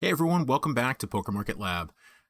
Hey everyone, welcome back to PokeMarketLab.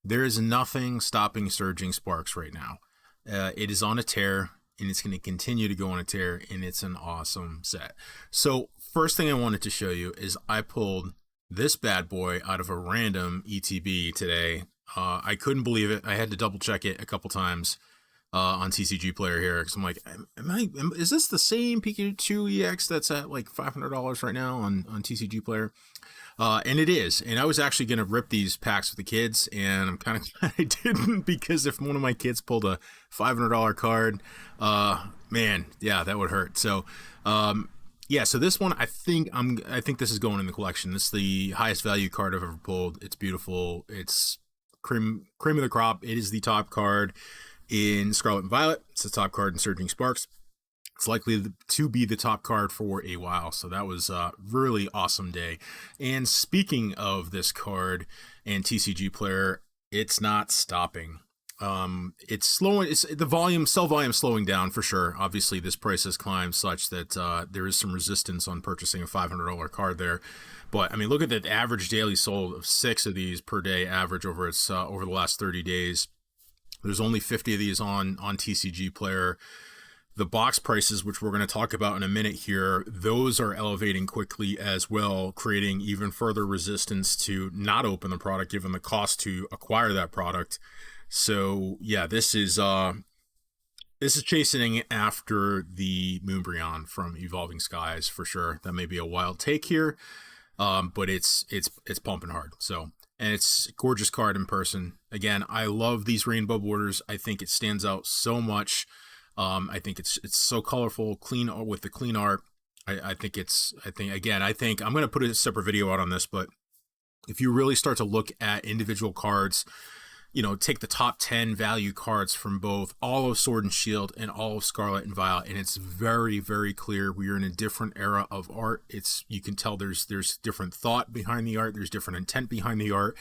There is nothing stopping Surging Sparks right now. It is on a tear, and it's going to continue to go on a tear, and it's an awesome set. So first thing I wanted to show you is I pulled this bad boy out of a random ETB today. I couldn't believe it. I had to double check it a couple times on TCG Player here, because I'm like, is this the same Pikachu EX that's at like $500 right now on TCG Player? And it is. And I was actually going to rip these packs with the kids, and I'm kind of glad I didn't, because if one of my kids pulled a $500 card, man, yeah, that would hurt. So, yeah, so this one, I think this is going in the collection. This is the highest value card I've ever pulled. It's beautiful. It's cream of the crop. It is the top card in Scarlet and Violet. It's the top card in Surging Sparks. It's likely to be the top card for a while. So that was a really awesome day. And speaking of this card and TCG Player, it's not stopping. It's slowing. It's the sell volume slowing down for sure. Obviously, this price has climbed such that there is some resistance on purchasing a $500 card there. But I mean, look at the average daily sold of 6 of these per day average over the last 30 days. There's only 50 of these on TCG Player. The box prices, which we're going to talk about in a minute here, those are elevating quickly as well, creating even further resistance to not open the product given the cost to acquire that product. So yeah, this is chasing after the Moonbryon from Evolving Skies for sure. That may be a wild take here, but it's pumping hard. So, and it's a gorgeous card in person. Again, I love these rainbow borders. I think it stands out so much. I think it's so colorful, clean with the clean art. I think I'm going to put a separate video out on this, but if you really start to look at individual cards, take the top 10 value cards from both all of Sword and Shield and all of Scarlet and Violet, and it's very, very clear we are in a different era of art. You can tell there's different thought behind the art. There's different intent behind the art.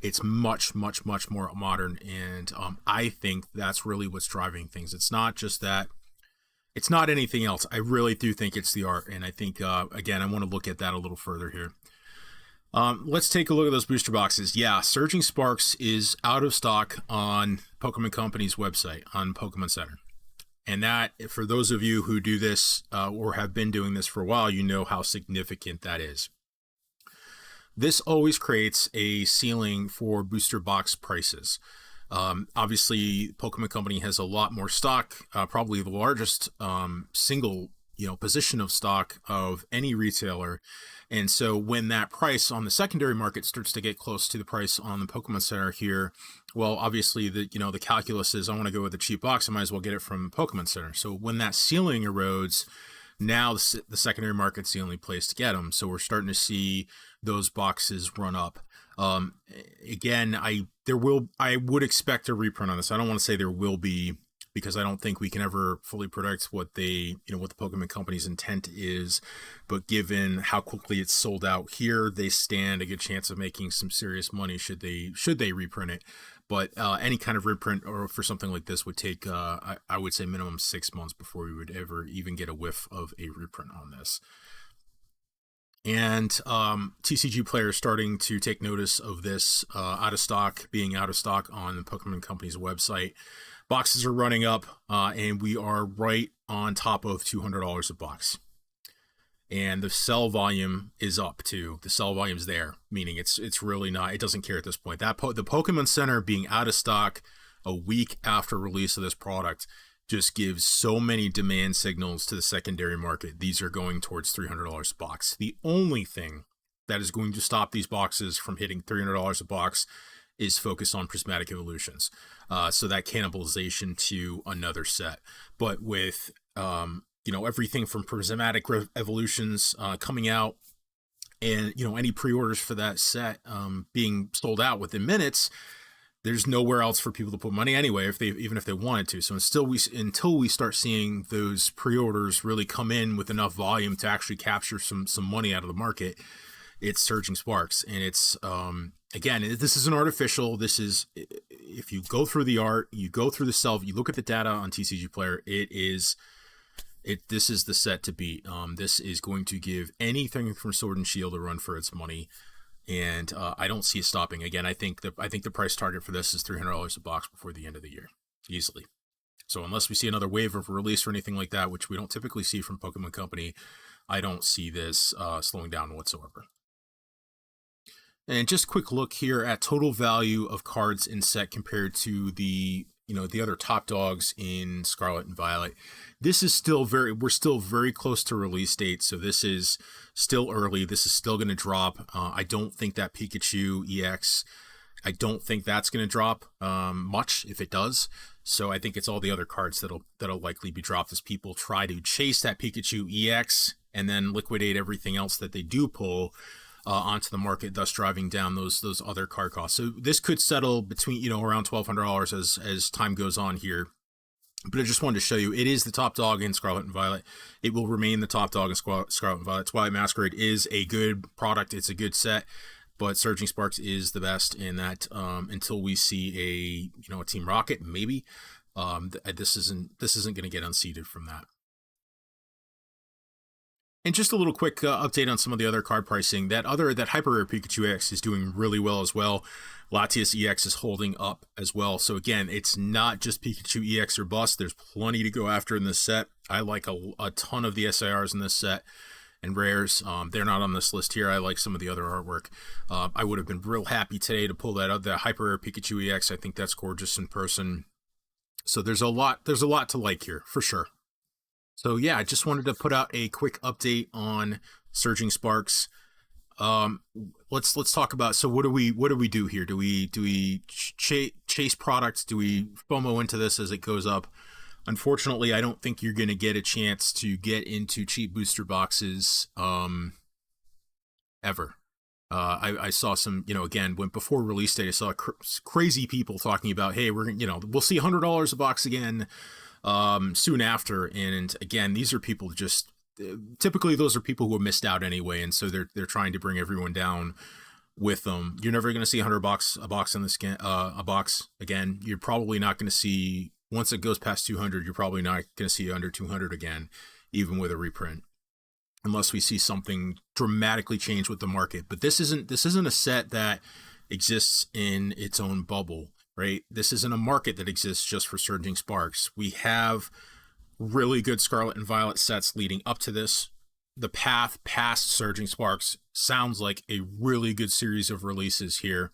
It's much, much, much more modern, and I think that's really what's driving things. It's not just that. It's not anything else. I really do think it's the art, and I think, again, I want to look at that a little further here. Let's take a look at those booster boxes. Yeah, Surging Sparks is out of stock on Pokemon Company's website, on Pokemon Center. And that, for those of you who do this or have been doing this for a while, you know how significant that is. This always creates a ceiling for booster box prices. Obviously, Pokemon Company has a lot more stock, probably the largest single position of stock of any retailer. And so when that price on the secondary market starts to get close to the price on the Pokemon Center here, well, obviously the calculus is I want to go with the cheap box. I might as well get it from Pokemon Center. So when that ceiling erodes, now the secondary market's the only place to get them. So we're starting to see those boxes run up. Again, I would expect a reprint on this. I don't want to say there will be, because I don't think we can ever fully predict what the Pokemon Company's intent is. But given how quickly it's sold out here, they stand a good chance of making some serious money should they reprint it. But any kind of reprint or for something like this would take, I would say, minimum 6 months before we would ever even get a whiff of a reprint on this. And TCG Player starting to take notice of this being out of stock on the Pokemon Company's website. Boxes are running up, and we are right on top of $200 a box. And the sell volume is up too. The sell volume's there, meaning it's really not. It doesn't care at this point. The Pokemon Center being out of stock a week after release of this product just gives so many demand signals to the secondary market. These are going towards $300 a box. The only thing that is going to stop these boxes from hitting $300 a box is focus on Prismatic Evolutions. So that cannibalization to another set. But with everything from Prismatic Evolutions coming out, and any pre-orders for that set being sold out within minutes, there's nowhere else for people to put money anyway, even if they wanted to. So until we start seeing those pre-orders really come in with enough volume to actually capture some money out of the market, it's Surging Sparks. And it's again, this isn't artificial. This is, if you go through the art, you go through the sell, you look at the data on TCG Player, this is the set to beat. This is going to give anything from Sword and Shield a run for its money. and I don't see it stopping. Again, I think the price target for this is $300 a box before the end of the year, easily. So unless we see another wave of release or anything like that, which we don't typically see from Pokemon Company, I don't see this slowing down whatsoever. And just a quick look here at total value of cards in set compared to the other top dogs in Scarlet and Violet. This is still we're still very close to release date, so this is still early. This is still going to drop. I don't think that Pikachu EX, I don't think that's going to drop much if it does. So I think it's all the other cards that'll likely be dropped as people try to chase that Pikachu EX and then liquidate everything else that they do pull onto the market, thus driving down those other card costs. So this could settle between around $1,200 as time goes on here. But I just wanted to show you, it is the top dog in Scarlet and Violet. It will remain the top dog in Scarlet and Violet. Twilight Masquerade is a good product. It's a good set, but Surging Sparks is the best in that until we see a Team Rocket, maybe. This isn't going to get unseated from that. And just a little quick update on some of the other card pricing. That Hyper Rare Pikachu EX is doing really well as well. Latias EX is holding up as well. So again, it's not just Pikachu EX or bust. There's plenty to go after in this set. I like a ton of the SIRs in this set and rares. They're not on this list here. I like some of the other artwork. I would have been real happy today to pull that out, the Hyper Rare Pikachu EX. I think that's gorgeous in person. So there's a lot to like here for sure. So yeah, I just wanted to put out a quick update on Surging Sparks. Let's talk about, so what do we do here? Do we chase products? Do we FOMO into this as it goes up? Unfortunately, I don't think you're going to get a chance to get into cheap booster boxes ever. I saw some, again, before release date, I saw crazy people talking about, hey, we'll see $100 a box again soon after. And again, these are people typically those are people who have missed out anyway, and so they're trying to bring everyone down with them. You're never going to see a box in this a box again. You're probably not going to see, once it goes past 200, you're probably not going to see under 200 again, even with a reprint, unless we see something dramatically change with the market. But this isn't a set that exists in its own bubble, right? This isn't a market that exists just for Surging Sparks. We have really good Scarlet and Violet sets leading up to this. The path past Surging Sparks sounds like a really good series of releases here.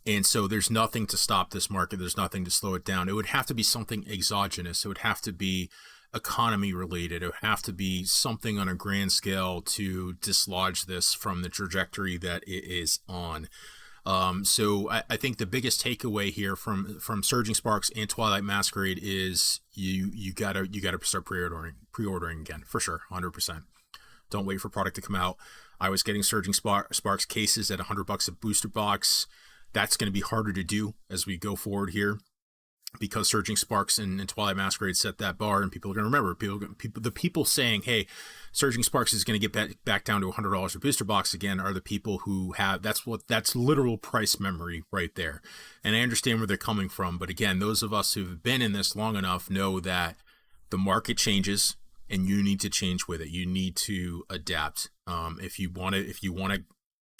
And so there's nothing to stop this market. There's nothing to slow it down. It would have to be something exogenous. It would have to be economy related. It would have to be something on a grand scale to dislodge this from the trajectory that it is on. So I think the biggest takeaway here from Surging Sparks and Twilight Masquerade is you gotta start pre-ordering again, for sure, 100%. Don't wait for product to come out. I was getting Surging Sparks cases at $100 a booster box. That's going to be harder to do as we go forward here, because Surging Sparks and Twilight Masquerade set that bar, and people are going to remember. The people saying, hey, Surging Sparks is going to get back down to $100 a booster box again, are the people who have, that's literal price memory right there. And I understand where they're coming from, but again, those of us who've been in this long enough know that the market changes, and you need to change with it. You need to adapt. If you want to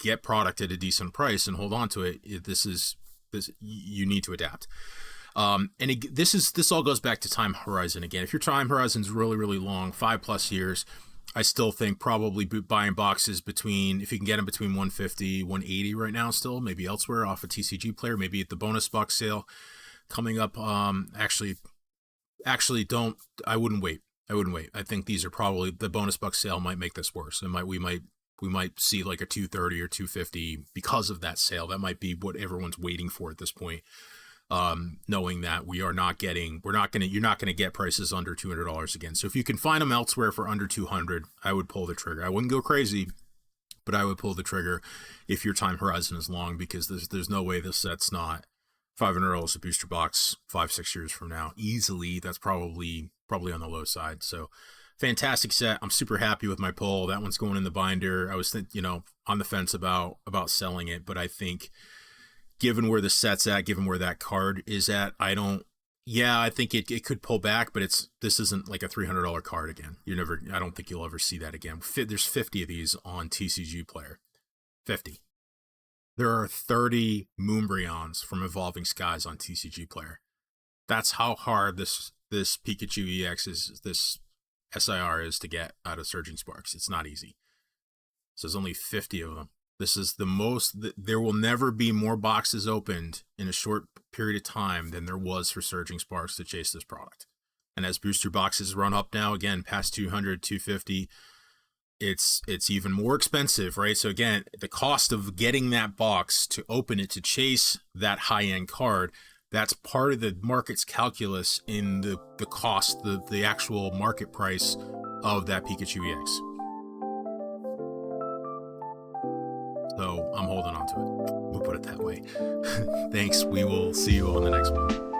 get product at a decent price and hold on to it, you need to adapt. This all goes back to time horizon again. If your time horizon is really, really long, 5+ years, I still think probably buying boxes if you can get them between 150, 180 right now, still maybe elsewhere off a TCG player, maybe at the bonus box sale coming up. Actually, I wouldn't wait. I think these are probably, the bonus box sale might make this worse. We might see like a 230 or 250 because of that sale. That might be what everyone's waiting for at this point. Knowing that you're not going to get prices under $200 again. So if you can find them elsewhere for under 200, I would pull the trigger. I wouldn't go crazy, but I would pull the trigger if your time horizon is long, because there's no way this set's not $500 a booster box 5-6 years from now. Easily, that's probably on the low side. So fantastic set. I'm super happy with my pull. That one's going in the binder. I was on the fence about selling it, but I think given where the set's at, given where that card is at, I think it could pull back, but this isn't like a $300 card again. I don't think you'll ever see that again. There's 50 of these on TCG Player. 50. There are 30 Moonbryons from Evolving Skies on TCG Player. That's how hard this Pikachu EX is, this SIR is to get out of Surging Sparks. It's not easy. So there's only 50 of them. This is the most. There will never be more boxes opened in a short period of time than there was for Surging Sparks to chase this product. And as booster boxes run up now, again, past 200, 250, it's even more expensive, right? So again, the cost of getting that box to open it to chase that high-end card, that's part of the market's calculus in the cost, the actual market price of that Pikachu EX. So I'm holding on to it. We'll put it that way. Thanks. We will see you on the next one.